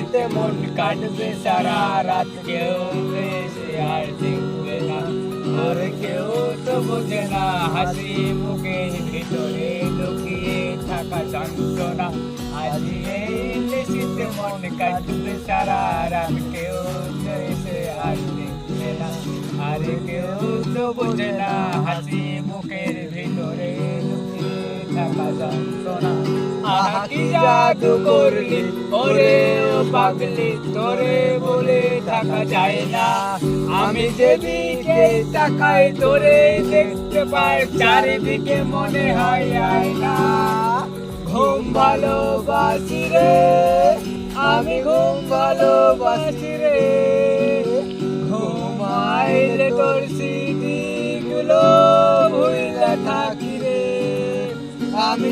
শীতে মন কাটবে সারা রাত, কেউ তো এসে আর দেখবে না, আর কেউ তো বোঝে না হাসি মুখের ভিতরে লুকিয়ে থাকা যন্ত্রণা। আজ এই শীতে মন কাটবে সারা রাত, কেউ তো এসে আর দেখবে না, আর কেউ তো বোঝে না হাসি মুখের ভিতরে লুকিয়ে থাকা যন্ত্রণা। আহা কি জাদু করলি ওরে ও পাগলি, তোরে বলে থাকা যায় না। আমি যেদিকে তাকাই তোরে দেখতে পাই, চারিদিকে মনে হয় আয়না। ঘুম ভালোবাসি রে, আমি ঘুম ভালোবাসি রে, ঘুমাইলে তোর স্মৃতিগুলো ভুইলা থাকি রে। আমি